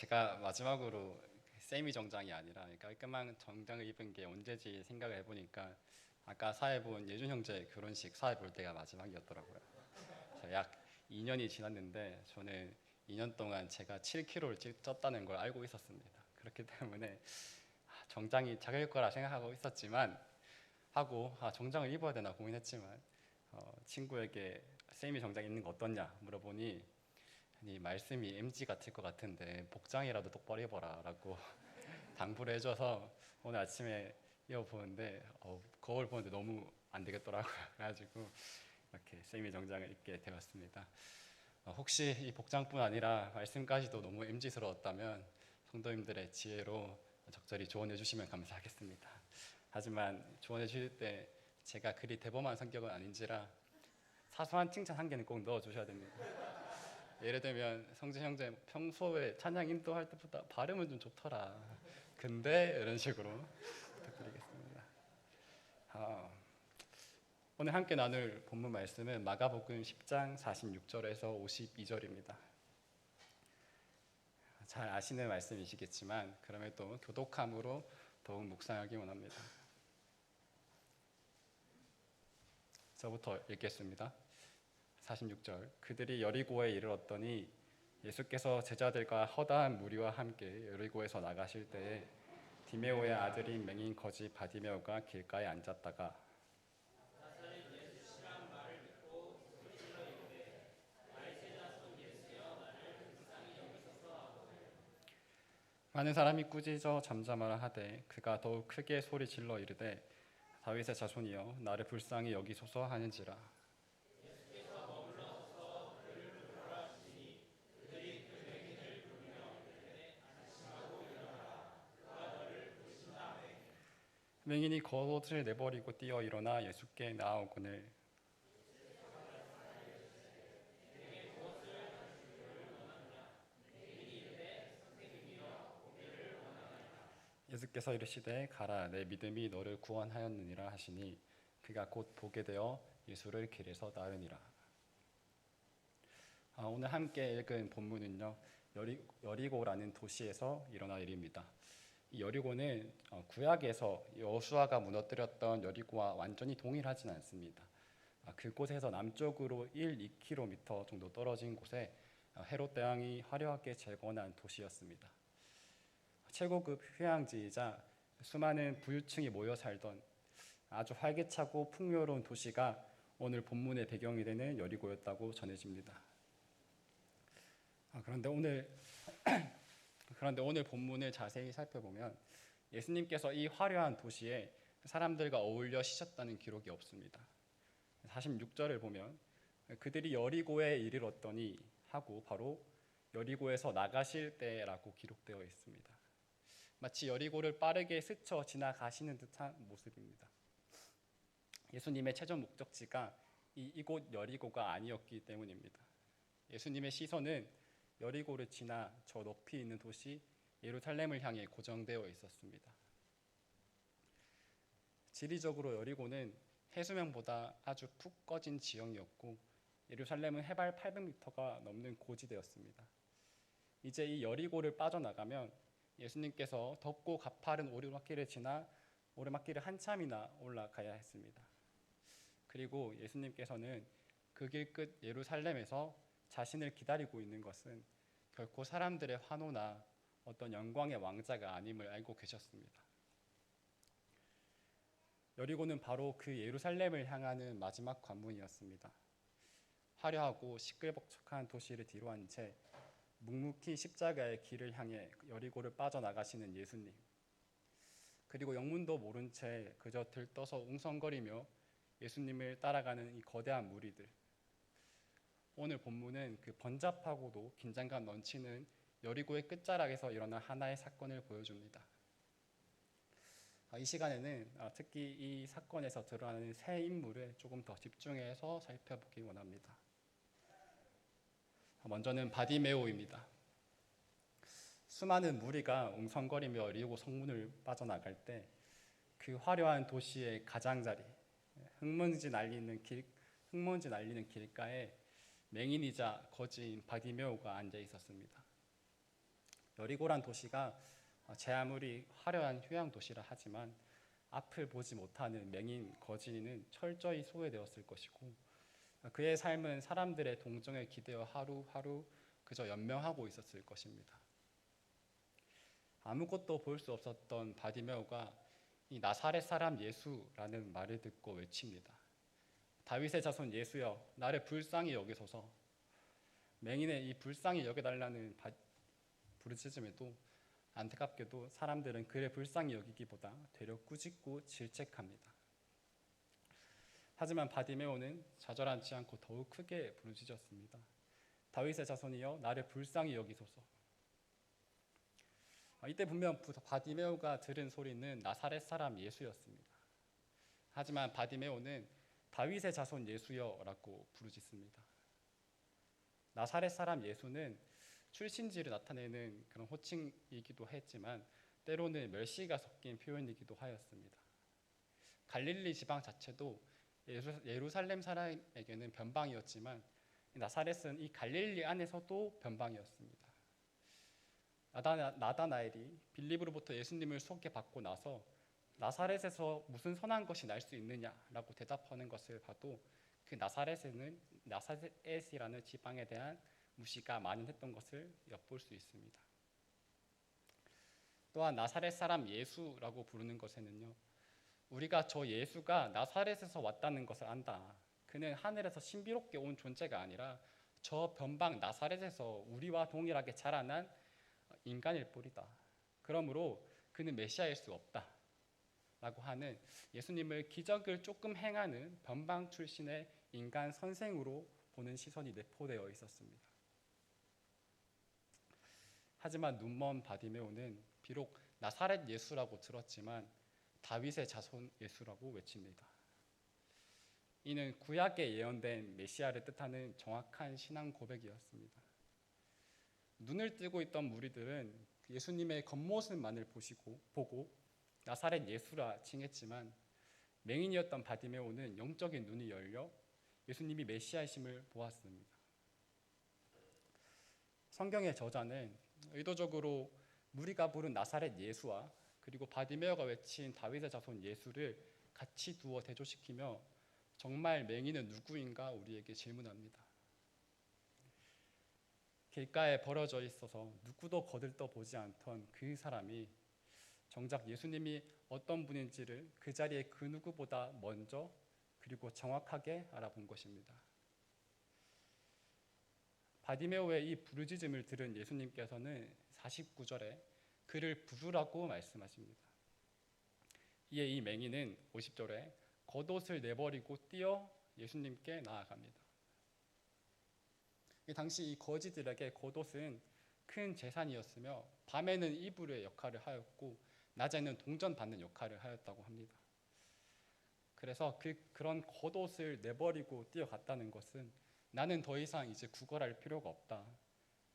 제가 마지막으로 세미 정장이 아니라 깔끔한 정장을 입은 게 언제지 생각을 해보니까 아까 사회 본 예준 형제 결혼식 사회 볼 때가 마지막이었더라고요. 약 2년이 지났는데 저는 2년 동안 제가 7kg를 쪘다는 걸 알고 있었습니다. 그렇기 때문에 정장이 작을 거라 생각하고 있었지만 정장을 입어야 되나 고민했지만 친구에게 세미 정장 입는 거 어떻냐 물어보니 아니 말씀이 MG 같을 것 같은데 복장이라도 똑바로 입어라 라고 당부를 해줘서 오늘 아침에 입어보는데 거울 보는데 너무 안 되겠더라고요. 그래가지고 이렇게 세미 정장을 입게 되었습니다. 혹시 이 복장뿐 아니라 말씀까지도 너무 MG스러웠다면 성도님들의 지혜로 적절히 조언해 주시면 감사하겠습니다. 하지만 조언해 주실 때 제가 그리 대범한 성격은 아닌지라 사소한 칭찬 한 개는 꼭 넣어 주셔야 됩니다. 예를 들면 성진 형제 평소에 찬양 인도할 때보다 발음은 좀 좋더라. 근데 이런 식으로 부탁드리겠습니다. 아, 오늘 함께 나눌 본문 말씀은 마가복음 10장 46절에서 52절입니다. 잘 아시는 말씀이시겠지만 그럼에도 교독함으로 더욱 묵상하기 원합니다. 저부터 읽겠습니다. 46절 그들이 여리고에 이르렀더니 예수께서 제자들과 허다한 무리와 함께 여리고에서 나가실 때에 디메오의 아들인 맹인 거지 바디메오가 길가에 앉았다가 많은 사람이 꾸짖어 잠잠하라 하되 그가 더욱 크게 소리 질러 이르되 다윗의 자손이여 나를 불쌍히 여기소서 하는지라. 맹인이 겉옷을 내버리고 뛰어 일어나 예수께 나아오거늘 예수께서 이르시되 가라 내 믿음이 너를 구원하였느니라 하시니 그가 곧 보게 되어 예수를 길에서 따르니라. 오늘 함께 읽은 본문은요 여리고라는 도시에서 일어난 일입니다. 이 여리고는 구약에서 여호수아가 무너뜨렸던 여리고와 완전히 동일하진 않습니다. 그곳에서 남쪽으로 1, 2km 정도 떨어진 곳에 헤롯 대왕이 화려하게 재건한 도시였습니다. 최고급 휴양지이자 수많은 부유층이 모여 살던 아주 활기차고 풍요로운 도시가 오늘 본문의 배경이 되는 여리고였다고 전해집니다. 그런데 오늘 본문을 자세히 살펴보면 예수님께서 이 화려한 도시에 사람들과 어울려 쉬셨다는 기록이 없습니다. 46절을 보면 그들이 여리고에 이르렀더니 하고 바로 여리고에서 나가실 때라고 기록되어 있습니다. 마치 여리고를 빠르게 스쳐 지나가시는 듯한 모습입니다. 예수님의 최종 목적지가 이곳 여리고가 아니었기 때문입니다. 예수님의 시선은 여리고를 지나 저 높이 있는 도시 예루살렘을 향해 고정되어 있었습니다. 지리적으로 여리고는 해수면보다 아주 푹 꺼진 지형이었고 예루살렘은 해발 800m가 넘는 고지대였습니다. 이제 이 여리고를 빠져나가면 예수님께서 덥고 가파른 오르막길을 지나 오르막길을 한참이나 올라가야 했습니다. 그리고 예수님께서는 그 길 끝 예루살렘에서 자신을 기다리고 있는 것은 결코 사람들의 환호나 어떤 영광의 왕자가 아님을 알고 계셨습니다. 여리고는 바로 그 예루살렘을 향하는 마지막 관문이었습니다. 화려하고 시끌벅적한 도시를 뒤로한 채 묵묵히 십자가의 길을 향해 여리고를 빠져나가시는 예수님, 그리고 영문도 모른 채 그저 들떠서 웅성거리며 예수님을 따라가는 이 거대한 무리들. 오늘 본문은 그 번잡하고도 긴장감 넘치는 여리고의 끝자락에서 일어난 하나의 사건을 보여줍니다. 이 시간에는 특히 이 사건에서 드러나는 세 인물을 조금 더 집중해서 살펴보기 원합니다. 먼저는 바디메오입니다. 수많은 무리가 웅성거리며 여리고 성문을 빠져나갈 때 그 화려한 도시의 가장자리, 흙먼지 날리는 길가에 맹인이자 거지인 바디메오가 앉아 있었습니다. 여리고란 도시가 제 아무리 화려한 휴양 도시라 하지만 앞을 보지 못하는 맹인 거지는 철저히 소외되었을 것이고 그의 삶은 사람들의 동정에 기대어 하루하루 그저 연명하고 있었을 것입니다. 아무것도 볼 수 없었던 바디메오가 이 나사렛 사람 예수라는 말을 듣고 외칩니다. 다윗의 자손 예수여, 나를 불쌍히 여기소서. 맹인의 이 불쌍히 여겨달라는 부르짖음에도 안타깝게도 사람들은 그를 불쌍히 여기기보다 되려 꾸짖고 질책합니다. 하지만 바디메오는 좌절하지 않고 더욱 크게 부르짖었습니다. 다윗의 자손이여, 나를 불쌍히 여기소서. 이때 분명 바디메오가 들은 소리는 나사렛 사람 예수였습니다. 하지만 바디메오는 다윗의 자손 예수여라고 부르짖습니다. 나사렛 사람 예수는 출신지를 나타내는 그런 호칭이기도 했지만 때로는 멸시가 섞인 표현이기도 하였습니다. 갈릴리 지방 자체도 예루살렘 사람에게는 변방이었지만 나사렛은 이 갈릴리 안에서도 변방이었습니다. 나다나엘이 빌립으로부터 예수님을 소개받고 나서 나사렛에서 무슨 선한 것이 날 수 있느냐라고 대답하는 것을 봐도 그 나사렛이라는 지방에 대한 무시가 만연했던 것을 엿볼 수 있습니다. 또한 나사렛 사람 예수라고 부르는 것에는요, 우리가 저 예수가 나사렛에서 왔다는 것을 안다. 그는 하늘에서 신비롭게 온 존재가 아니라 저 변방 나사렛에서 우리와 동일하게 자라난 인간일 뿐이다. 그러므로 그는 메시아일 수 없다. 라고 하는 예수님을 기적을 조금 행하는 변방 출신의 인간 선생으로 보는 시선이 내포되어 있었습니다. 하지만 눈먼 바디메오는 비록 나사렛 예수라고 들었지만 다윗의 자손 예수라고 외칩니다. 이는 구약에 예언된 메시아를 뜻하는 정확한 신앙 고백이었습니다. 눈을 뜨고 있던 무리들은 예수님의 겉모습만을 보고 나사렛 예수라 칭했지만 맹인이었던 바디메오는 영적인 눈이 열려 예수님이 메시아이심을 보았습니다. 성경의 저자는 의도적으로 무리가 부른 나사렛 예수와 그리고 바디메오가 외친 다윗의 자손 예수를 같이 두어 대조시키며 정말 맹인은 누구인가 우리에게 질문합니다. 길가에 버려져 있어서 누구도 거들떠 보지 않던 그 사람이 정작 예수님이 어떤 분인지를 그 자리에 그 누구보다 먼저 그리고 정확하게 알아본 것입니다. 바디메오의 이 부르짖음을 들은 예수님께서는 49절에 그를 부르라고 말씀하십니다. 이에 이 맹인은 50절에 겉옷을 내버리고 뛰어 예수님께 나아갑니다. 당시 이 거지들에게 겉옷은 큰 재산이었으며 밤에는 이불의 역할을 하였고 낮에는 동전받는 역할을 하였다고 합니다. 그래서 그런 겉옷을 내버리고 뛰어갔다는 것은 나는 더 이상 이제 구걸할 필요가 없다.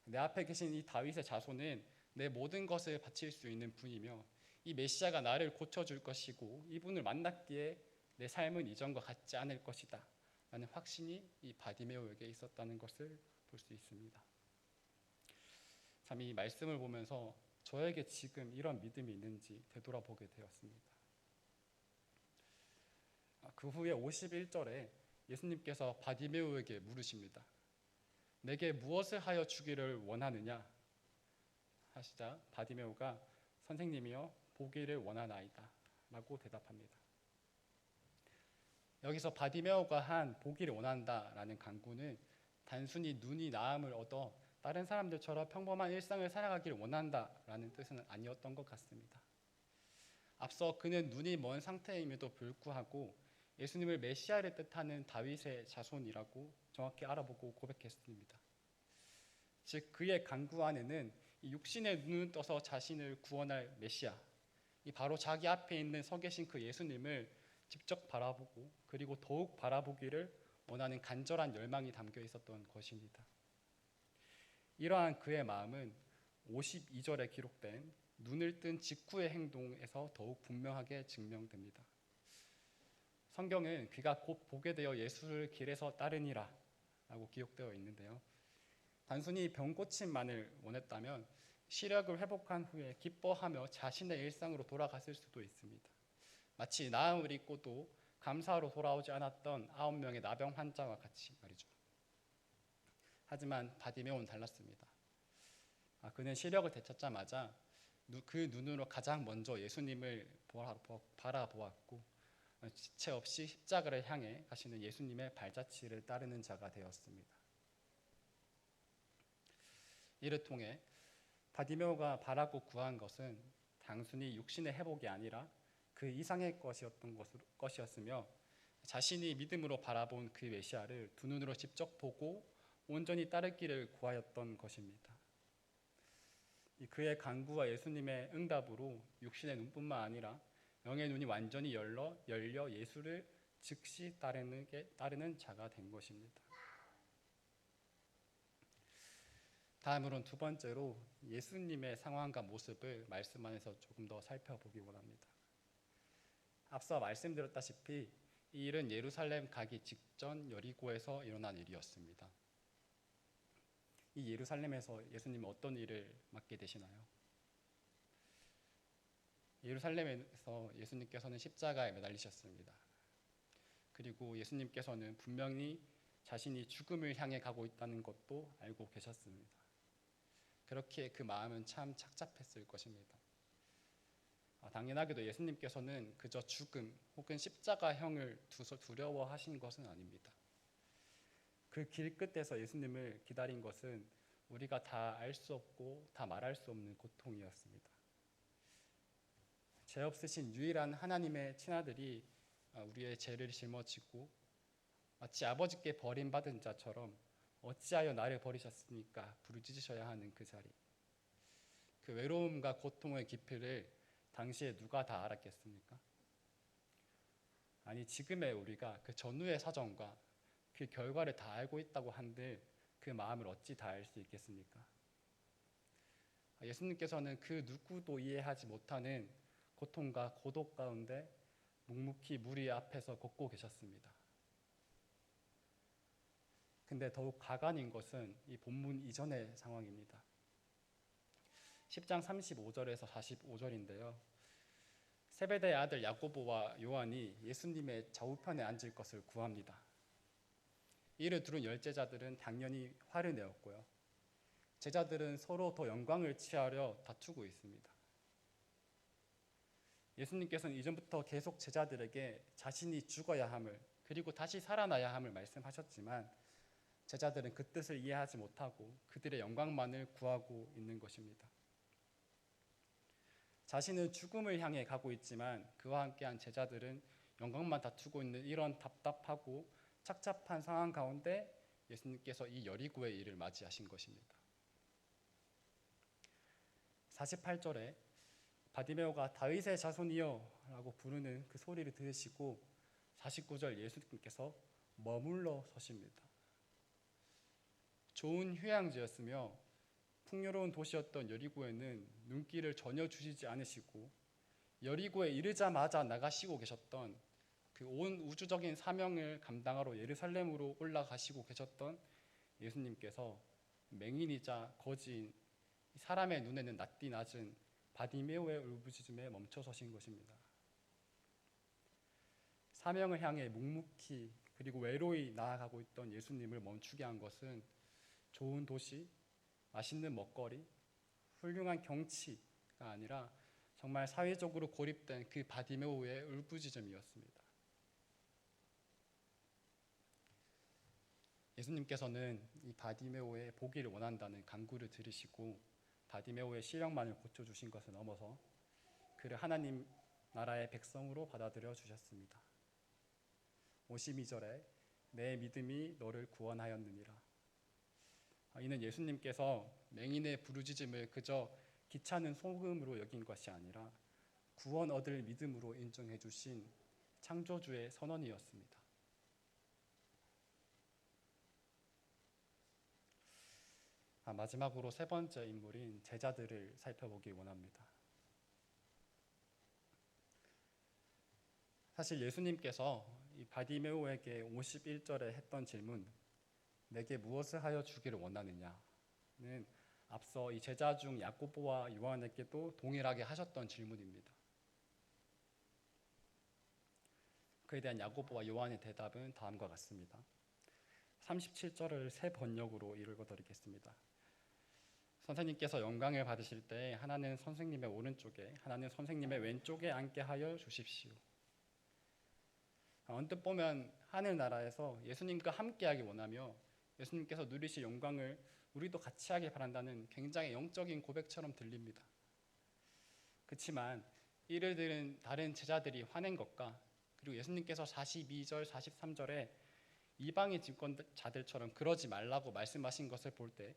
내 앞에 계신 이 다윗의 자손은 내 모든 것을 바칠 수 있는 분이며 이 메시아가 나를 고쳐줄 것이고 이분을 만났기에 내 삶은 이전과 같지 않을 것이다 라는 확신이 이 바디메오에게 있었다는 것을 볼 수 있습니다. 참 이 말씀을 보면서 저에게 지금 이런 믿음이 있는지 되돌아보게 되었습니다. 그 후에 51절에 예수님께서 바디메오에게 물으십니다. 내게 무엇을 하여 주기를 원하느냐 하시자 바디메오가 선생님이여 보기를 원하나이다 라고 대답합니다. 여기서 바디메오가 한 보기를 원한다라는 간구는 단순히 눈이 나음을 얻어 다른 사람들처럼 평범한 일상을 살아가기를 원한다라는 뜻은 아니었던 것 같습니다. 앞서 그는 눈이 먼 상태임에도 불구하고 예수님을 메시아를 뜻하는 다윗의 자손이라고 정확히 알아보고 고백했습니다. 즉 그의 간구 안에는 이 육신의 눈을 떠서 자신을 구원할 메시아, 이 바로 자기 앞에 있는 서 계신 그 예수님을 직접 바라보고 그리고 더욱 바라보기를 원하는 간절한 열망이 담겨 있었던 것입니다. 이러한 그의 마음은 52절에 기록된 눈을 뜬 직후의 행동에서 더욱 분명하게 증명됩니다. 성경은 그가 곧 보게 되어 예수를 길에서 따르니라 라고 기록되어 있는데요. 단순히 병 고침만을 원했다면 시력을 회복한 후에 기뻐하며 자신의 일상으로 돌아갔을 수도 있습니다. 마치 나음을 입고도 감사로 돌아오지 않았던 9명의 나병 환자와 같이 말이죠. 하지만 바디메오는 달랐습니다. 그는 시력을 되찾자마자 그 눈으로 가장 먼저 예수님을 바라보았고 지체 없이 십자가를 향해 가시는 예수님의 발자취를 따르는 자가 되었습니다. 이를 통해 바디메오가 바라고 구한 것은 단순히 육신의 회복이 아니라 그 이상의 것이었으며 자신이 믿음으로 바라본 그 메시아를 두 눈으로 직접 보고 온전히 따르기를 구하였던 것입니다. 그의 간구와 예수님의 응답으로 육신의 눈뿐만 아니라 영의 눈이 완전히 열려 예수를 즉시 따르는 자가 된 것입니다. 다음으로는 두 번째로 예수님의 상황과 모습을 말씀 안에서 조금 더 살펴보기 원합니다. 앞서 말씀드렸다시피 이 일은 예루살렘 가기 직전 여리고에서 일어난 일이었습니다. 이 예루살렘에서 예수님은 어떤 일을 맡게 되시나요? 예루살렘에서 예수님께서는 십자가에 매달리셨습니다. 그리고 예수님께서는 분명히 자신이 죽음을 향해 가고 있다는 것도 알고 계셨습니다. 그렇게 그 마음은 참 착잡했을 것입니다. 당연하게도 예수님께서는 그저 죽음 혹은 십자가형을 두려워하신 것은 아닙니다. 그 길 끝에서 예수님을 기다린 것은 우리가 다 알 수 없고 다 말할 수 없는 고통이었습니다. 죄 없으신 유일한 하나님의 친아들이 우리의 죄를 짊어지고 마치 아버지께 버림받은 자처럼 어찌하여 나를 버리셨습니까? 부르짖으셔야 하는 그 자리. 그 외로움과 고통의 깊이를 당시에 누가 다 알았겠습니까? 아니 지금의 우리가 그 전후의 사정과 그 결과를 다 알고 있다고 한들 그 마음을 어찌 다 알 수 있겠습니까? 예수님께서는 그 누구도 이해하지 못하는 고통과 고독 가운데 묵묵히 무리 앞에서 걷고 계셨습니다. 근데 더욱 가관인 것은 이 본문 이전의 상황입니다. 10장 35절에서 45절인데요. 세베대의 아들 야고보와 요한이 예수님의 좌우편에 앉을 것을 구합니다. 이를 들은 열제자들은 당연히 화를 내었고요. 제자들은 서로 더 영광을 취하려 다투고 있습니다. 예수님께서는 이전부터 계속 제자들에게 자신이 죽어야 함을 그리고 다시 살아나야 함을 말씀하셨지만 제자들은 그 뜻을 이해하지 못하고 그들의 영광만을 구하고 있는 것입니다. 자신은 죽음을 향해 가고 있지만 그와 함께한 제자들은 영광만 다투고 있는 이런 답답하고 착잡한 상황 가운데 예수님께서 이 여리고의 일을 맞이하신 것입니다. 48절에 바디메오가 다윗의 자손이여 라고 부르는 그 소리를 들으시고 49절 예수님께서 머물러 서십니다. 좋은 휴양지였으며 풍요로운 도시였던 여리고에는 눈길을 전혀 주시지 않으시고 여리고에 이르자마자 나가시고 계셨던 그 온 우주적인 사명을 감당하러 예루살렘으로 올라가시고 계셨던 예수님께서 맹인이자 거지인 사람의 눈에는 낯디 낮은 바디메오의 울부짖음에 멈춰 서신 것입니다. 사명을 향해 묵묵히 그리고 외로이 나아가고 있던 예수님을 멈추게 한 것은 좋은 도시, 맛있는 먹거리, 훌륭한 경치가 아니라 정말 사회적으로 고립된 그 바디메오의 울부짖음이었습니다. 예수님께서는 이 바디메오의 보기를 원한다는 간구를 들으시고 바디메오의 시력만을 고쳐주신 것을 넘어서 그를 하나님 나라의 백성으로 받아들여 주셨습니다. 52절에 내 믿음이 너를 구원하였느니라. 이는 예수님께서 맹인의 부르짖음을 그저 귀찮은 소금으로 여긴 것이 아니라 구원 얻을 믿음으로 인정해 주신 창조주의 선언이었습니다. 마지막으로 세 번째 인물인 제자들을 살펴보기 원합니다. 사실 예수님께서 이 바디메오에게 51절에 했던 질문, 내게 무엇을 하여 주기를 원하느냐는 앞서 이 제자 중 야고보와 요한에게도 동일하게 하셨던 질문입니다. 그에 대한 야고보와 요한의 대답은 다음과 같습니다. 37절을 새 번역으로 읽어드리겠습니다. 선생님께서 영광을 받으실 때 하나는 선생님의 오른쪽에 하나는 선생님의 왼쪽에 앉게 하여 주십시오. 언뜻 보면 하늘나라에서 예수님과 함께하기 원하며 예수님께서 누리실 영광을 우리도 같이 하길 바란다는 굉장히 영적인 고백처럼 들립니다. 그렇지만 이를 들은 다른 제자들이 화낸 것과 그리고 예수님께서 42절, 43절에 이방인 집권자들처럼 그러지 말라고 말씀하신 것을 볼 때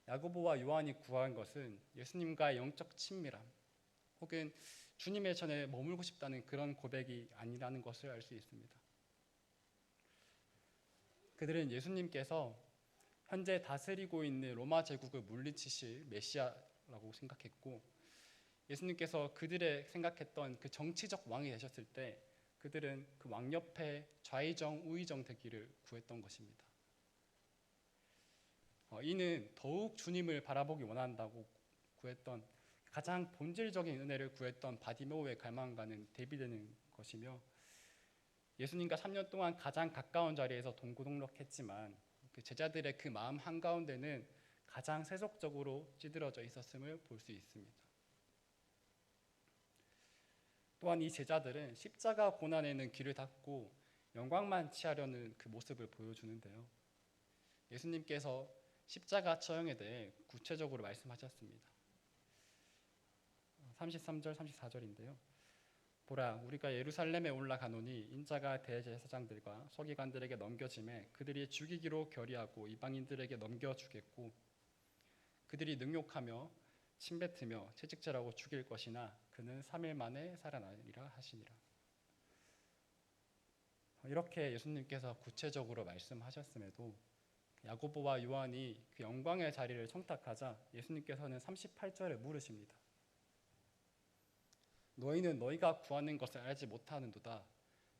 야고보와 요한이 구한 것은 예수님과의 영적 친밀함 혹은 주님의 전에 머물고 싶다는 그런 고백이 아니라는 것을 알 수 있습니다. 그들은 예수님께서 현재 다스리고 있는 로마 제국을 물리치실 메시아라고 생각했고 예수님께서 그들의 생각했던 그 정치적 왕이 되셨을 때 그들은 그 왕 옆에 좌의정 우의정 되기를 구했던 것입니다. 이는 더욱 주님을 바라보기 원한다고 구했던 가장 본질적인 은혜를 구했던 바디메오의 갈망과는 대비되는 것이며 예수님과 3년 동안 가장 가까운 자리에서 동고동락했지만 그 제자들의 그 마음 한가운데는 가장 세속적으로 찌들어져 있었음을 볼 수 있습니다. 또한 이 제자들은 십자가 고난에는 귀를 닫고 영광만 취하려는 그 모습을 보여주는데요. 예수님께서 십자가 처형에 대해 구체적으로 말씀하셨습니다. 33절, 34절인데요. 보라, 우리가 예루살렘에 올라가노니 인자가 대제사장들과 서기관들에게 넘겨짐에 그들이 죽이기로 결의하고 이방인들에게 넘겨주겠고 그들이 능욕하며 침뱉으며 채찍질하고 죽일 것이나 그는 3일 만에 살아나리라 하시니라. 이렇게 예수님께서 구체적으로 말씀하셨음에도 야고보와 요한이 그 영광의 자리를 청탁하자 예수님께서는 38절에 물으십니다. 너희는 너희가 구하는 것을 알지 못하는도다.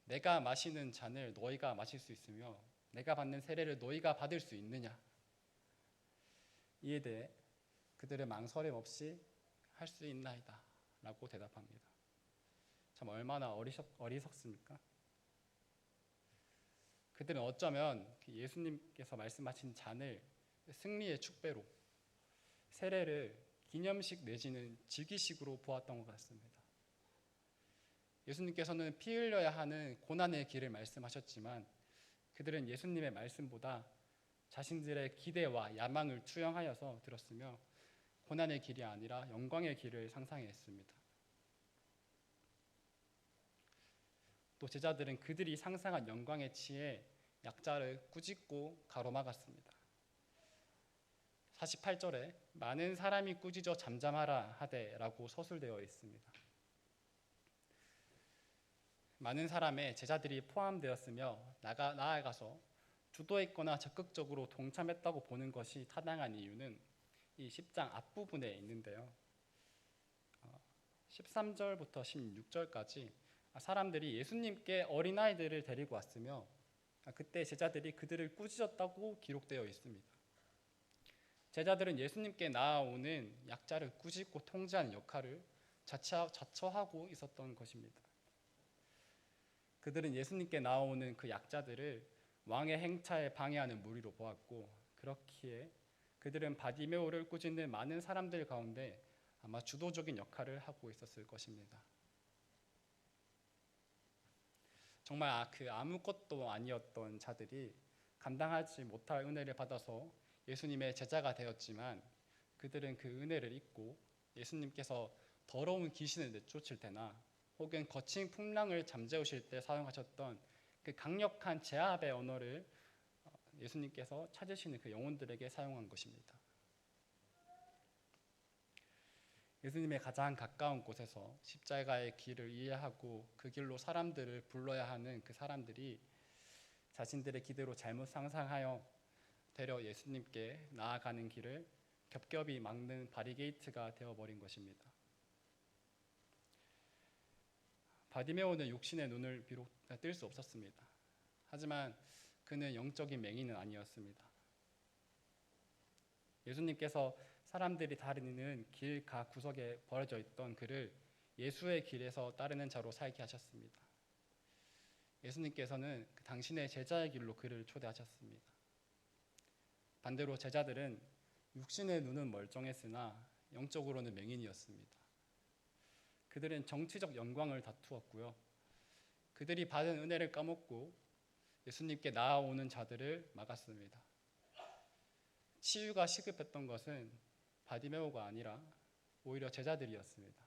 내가 마시는 잔을 너희가 마실 수 있으며 내가 받는 세례를 너희가 받을 수 있느냐? 이에 대해 그들은 망설임 없이 할 수 있나이다 라고 대답합니다. 참 얼마나 어리석습니까? 그들은 어쩌면 예수님께서 말씀하신 잔을 승리의 축배로 세례를 기념식 내지는 즉위식으로 보았던 것 같습니다. 예수님께서는 피 흘려야 하는 고난의 길을 말씀하셨지만 그들은 예수님의 말씀보다 자신들의 기대와 야망을 투영하여서 들었으며 고난의 길이 아니라 영광의 길을 상상했습니다. 또 제자들은 그들이 상상한 영광에 취해 약자를 꾸짖고 가로막았습니다. 48절에 많은 사람이 꾸짖어 잠잠하라 하되라고 서술되어 있습니다. 많은 사람의 제자들이 포함되었으며 나아가서 주도했거나 적극적으로 동참했다고 보는 것이 타당한 이유는 이 10장 앞부분에 있는데요. 13절부터 16절까지 사람들이 예수님께 어린아이들을 데리고 왔으며 그때 제자들이 그들을 꾸짖었다고 기록되어 있습니다. 제자들은 예수님께 나아오는 약자를 꾸짖고 통제하는 역할을 자처하고 있었던 것입니다. 그들은 예수님께 나아오는 그 약자들을 왕의 행차에 방해하는 무리로 보았고 그렇기에 그들은 바디메오를 꾸짖는 많은 사람들 가운데 아마 주도적인 역할을 하고 있었을 것입니다. 정말 그 아무것도 아니었던 자들이 감당하지 못할 은혜를 받아서 예수님의 제자가 되었지만 그들은 그 은혜를 잊고 예수님께서 더러운 귀신을 내쫓을 때나 혹은 거친 풍랑을 잠재우실 때 사용하셨던 그 강력한 제압의 언어를 예수님께서 찾으시는 그 영혼들에게 사용한 것입니다. 예수님의 가장 가까운 곳에서 십자가의 길을 이해하고 그 길로 사람들을 불러야 하는 그 사람들이 자신들의 기대로 잘못 상상하여 되려 예수님께 나아가는 길을 겹겹이 막는 바리게이트가 되어버린 것입니다. 바디메오는 육신의 눈을 비록 뜰 수 없었습니다. 하지만 그는 영적인 맹인은 아니었습니다. 예수님께서 사람들이 다니는 길 각 구석에 버려져 있던 그를 예수의 길에서 따르는 자로 살게 하셨습니다. 예수님께서는 당신의 제자의 길로 그를 초대하셨습니다. 반대로 제자들은 육신의 눈은 멀쩡했으나 영적으로는 맹인이었습니다. 그들은 정치적 영광을 다투었고요. 그들이 받은 은혜를 까먹고 예수님께 나아오는 자들을 막았습니다. 치유가 시급했던 것은 바디메오가 아니라 오히려 제자들이었습니다.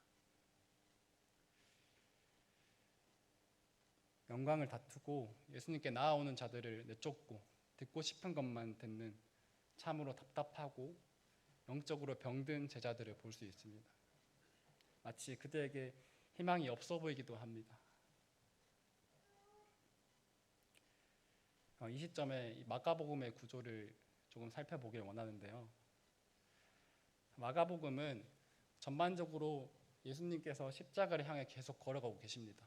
영광을 다투고 예수님께 나아오는 자들을 내쫓고 듣고 싶은 것만 듣는 참으로 답답하고 영적으로 병든 제자들을 볼 수 있습니다. 마치 그들에게 희망이 없어 보이기도 합니다. 이 시점에 마가복음의 구조를 조금 살펴보길 원하는데요. 마가복음은 전반적으로 예수님께서 십자가를 향해 계속 걸어가고 계십니다.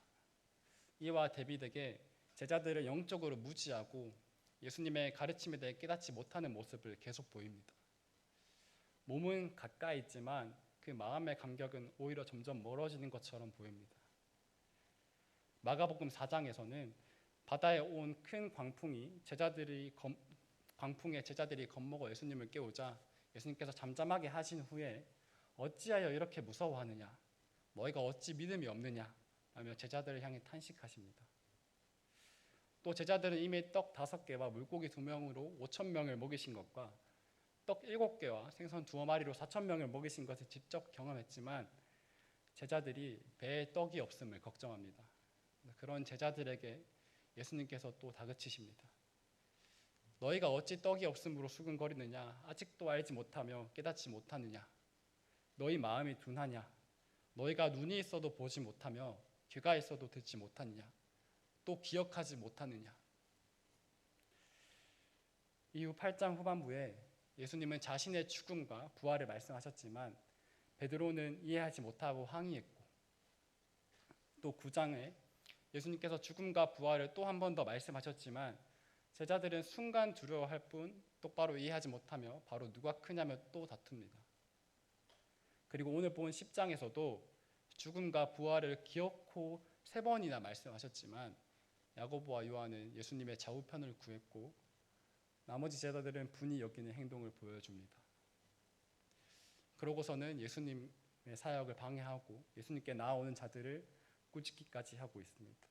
이와 대비되게 제자들을 영적으로 무지하고 예수님의 가르침에 대해 깨닫지 못하는 모습을 계속 보입니다. 몸은 가까이 있지만 그 마음의 감격은 오히려 점점 멀어지는 것처럼 보입니다. 마가복음 4장에서는 바다에 온 큰 광풍에 제자들이 겁먹어 예수님을 깨우자 예수님께서 잠잠하게 하신 후에 어찌하여 이렇게 무서워하느냐, 너희가 어찌 믿음이 없느냐 라며 제자들을 향해 탄식하십니다. 또 제자들은 이미 떡 5개와 물고기 2명으로 5,000명을 먹이신 것과 떡 7개와 생선 2마리로 4,000명을 먹이신 것을 직접 경험했지만 제자들이 배에 떡이 없음을 걱정합니다. 그런 제자들에게 예수님께서 또 다그치십니다. 너희가 어찌 떡이 없음으로 수근거리느냐, 아직도 알지 못하며 깨닫지 못하느냐, 너희 마음이 둔하냐, 너희가 눈이 있어도 보지 못하며 귀가 있어도 듣지 못하느냐, 또 기억하지 못하느냐. 이후 8장 후반부에 예수님은 자신의 죽음과 부활을 말씀하셨지만 베드로는 이해하지 못하고 항의했고, 또 9장에 예수님께서 죽음과 부활을 또 한 번 더 말씀하셨지만 제자들은 순간 두려워할 뿐 똑바로 이해하지 못하며 바로 누가 크냐며 또 다툽니다. 그리고 오늘 본 10장에서도 죽음과 부활을 기어코 3번이나 말씀하셨지만 야고보와 요한은 예수님의 좌우편을 구했고 나머지 제자들은 분이 여기는 행동을 보여줍니다. 그러고서는 예수님의 사역을 방해하고 예수님께 나아오는 자들을 꾸짖기까지 하고 있습니다.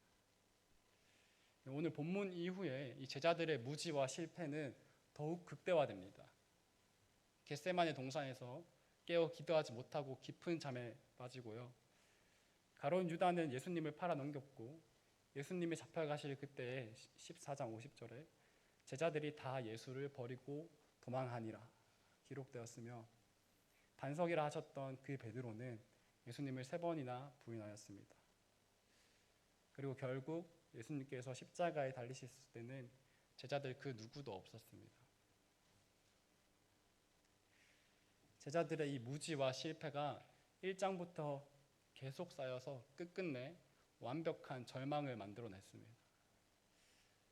오늘 본문 이후에 이 제자들의 무지와 실패는 더욱 극대화됩니다. 겟세마네 동산에서 깨어 기도하지 못하고 깊은 잠에 빠지고요. 가룟 유다는 예수님을 팔아 넘겼고 예수님이 잡혀가실 그때에 14장 50절에 제자들이 다 예수를 버리고 도망하니라 기록되었으며 반석이라 하셨던 그 베드로는 예수님을 3번이나 부인하였습니다. 그리고 결국 예수님께서 십자가에 달리셨을 때는 제자들 그 누구도 없었습니다. 제자들의 이 무지와 실패가 1장부터 계속 쌓여서 끝끝내 완벽한 절망을 만들어냈습니다.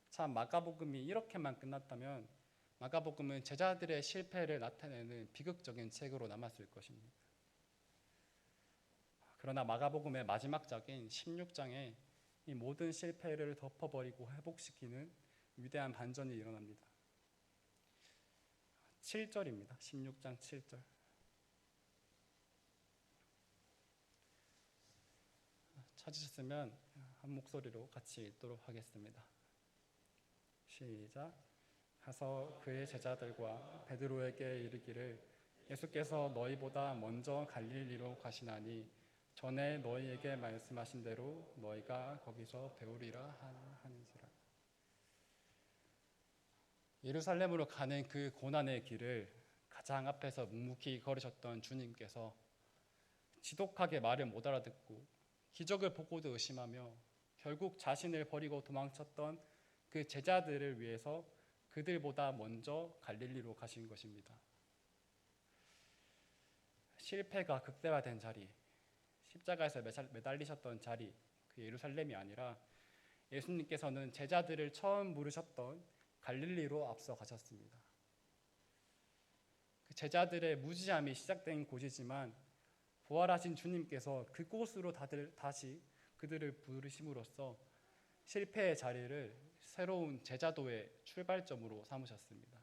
참 마가복음이 이렇게만 끝났다면 마가복음은 제자들의 실패를 나타내는 비극적인 책으로 남았을 것입니다. 그러나 마가복음의 마지막 장인 16장에 이 모든 실패를 덮어버리고 회복시키는 위대한 반전이 일어납니다. 7절입니다. 16장 7절. 찾으셨으면 한 목소리로 같이 읽도록 하겠습니다. 시작. 가서 그의 제자들과 베드로에게 이르기를 예수께서 너희보다 먼저 갈릴리로 가시나니 전에 너희에게 말씀하신 대로 너희가 거기서 배우리라 하는지라. 예루살렘으로 가는 그 고난의 길을 가장 앞에서 묵묵히 걸으셨던 주님께서 지독하게 말을 못 알아듣고 기적을 보고도 의심하며 결국 자신을 버리고 도망쳤던 그 제자들을 위해서 그들보다 먼저 갈릴리로 가신 것입니다. 실패가 극대화된 자리, 십자가에서 매달리셨던 자리, 그 예루살렘이 아니라 예수님께서는 제자들을 처음 부르셨던 갈릴리로 앞서 가셨습니다. 그 제자들의 무지함이 시작된 곳이지만 부활하신 주님께서 그곳으로 다시 그들을 부르심으로써 실패의 자리를 새로운 제자도의 출발점으로 삼으셨습니다.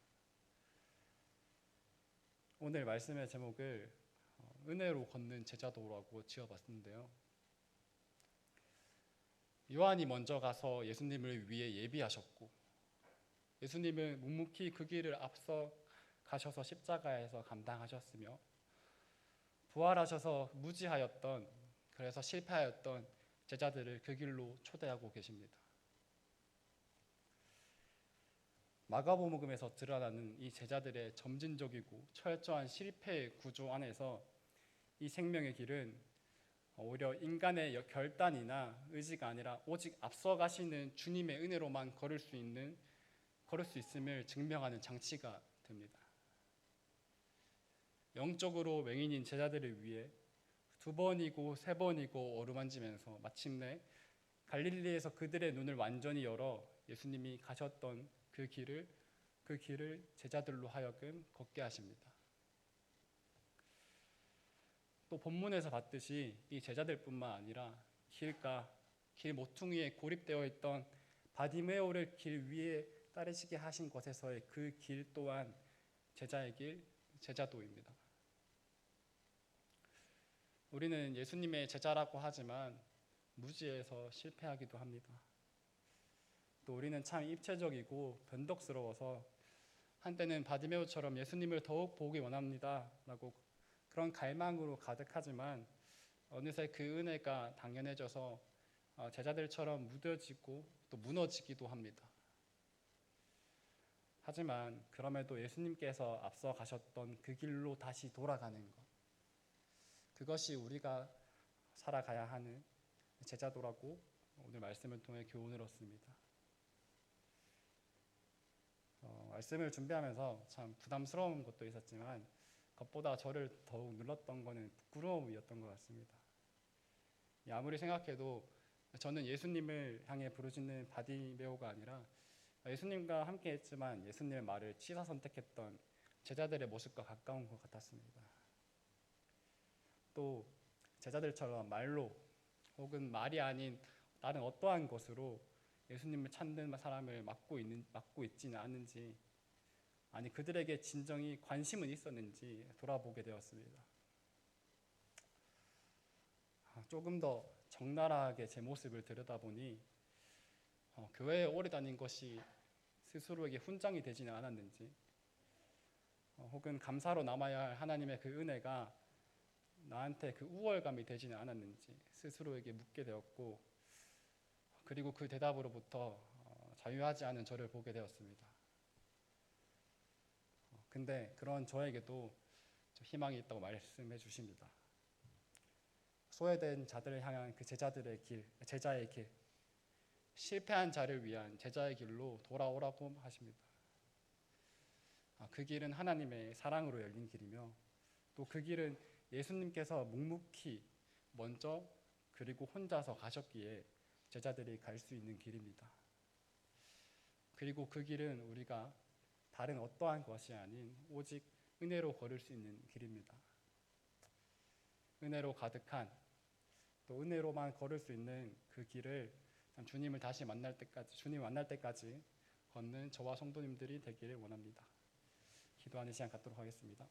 오늘 말씀의 제목을 은혜로 걷는 제자도라고 지어봤는데요. 요한이 먼저 가서 예수님을 위해 예비하셨고, 예수님은 묵묵히 그 길을 앞서 가셔서 십자가에서 감당하셨으며, 부활하셔서 무지하였던, 그래서 실패하였던 제자들을 그 길로 초대하고 계십니다. 마가복음에서 드러나는 이 제자들의 점진적이고 철저한 실패의 구조 안에서 이 생명의 길은 오히려 인간의 결단이나 의지가 아니라 오직 앞서가시는 주님의 은혜로만 걸을 수 있음을 증명하는 장치가 됩니다. 영적으로 맹인인 제자들을 위해 2번이고 3번이고 어루만지면서 마침내 갈릴리에서 그들의 눈을 완전히 열어 예수님이 가셨던 그 길을 제자들로 하여금 걷게 하십니다. 또 본문에서 봤듯이 이 제자들뿐만 아니라 길 모퉁이에 고립되어 있던 바디메오를 길 위에 따르시게 하신 것에서의 그 길 또한 제자의 길, 제자도입니다. 우리는 예수님의 제자라고 하지만 무지해서 실패하기도 합니다. 또 우리는 참 입체적이고 변덕스러워서 한때는 바디메오처럼 예수님을 더욱 보기 원합니다 라고 그런 갈망으로 가득하지만 어느새 그 은혜가 당연해져서 제자들처럼 무뎌지고 또 무너지기도 합니다. 하지만 그럼에도 예수님께서 앞서 가셨던 그 길로 다시 돌아가는 것, 그것이 우리가 살아가야 하는 제자도라고 오늘 말씀을 통해 교훈을 얻습니다. 말씀을 준비하면서 참 부담스러운 것도 있었지만 그것보다 저를 더욱 눌렀던 것은 부끄러움이었던 것 같습니다. 아무리 생각해도 저는 예수님을 향해 부르짖는 바디메오가 아니라 예수님과 함께 했지만 예수님의 말을 취사 선택했던 제자들의 모습과 가까운 것 같았습니다. 또 제자들처럼 말로 혹은 말이 아닌 다른 어떠한 것으로 예수님을 찾는 사람을 막고 있지는 않은지, 아니 그들에게 진정이 관심은 있었는지 돌아보게 되었습니다. 조금 더 적나라하게 제 모습을 들여다보니 교회에 오래 다닌 것이 스스로에게 훈장이 되지는 않았는지, 혹은 감사로 남아야 할 하나님의 그 은혜가 나한테 그 우월감이 되지는 않았는지 스스로에게 묻게 되었고, 그리고 그 대답으로부터 자유하지 않은 저를 보게 되었습니다. 근데 그런 저에게도 희망이 있다고 말씀해 주십니다. 소외된 자들을 향한 그 제자의 길, 실패한 자를 위한 제자의 길로 돌아오라고 하십니다. 그 길은 하나님의 사랑으로 열린 길이며 또 그 길은 예수님께서 묵묵히 먼저 그리고 혼자서 가셨기에 제자들이 갈 수 있는 길입니다. 그리고 그 길은 우리가 다른 어떠한 것이 아닌 오직 은혜로 걸을 수 있는 길입니다. 은혜로 가득한, 또 은혜로만 걸을 수 있는 그 길을 주님 만날 때까지 걷는 저와 성도님들이 되기를 원합니다. 기도하는 시간 갖도록 하겠습니다.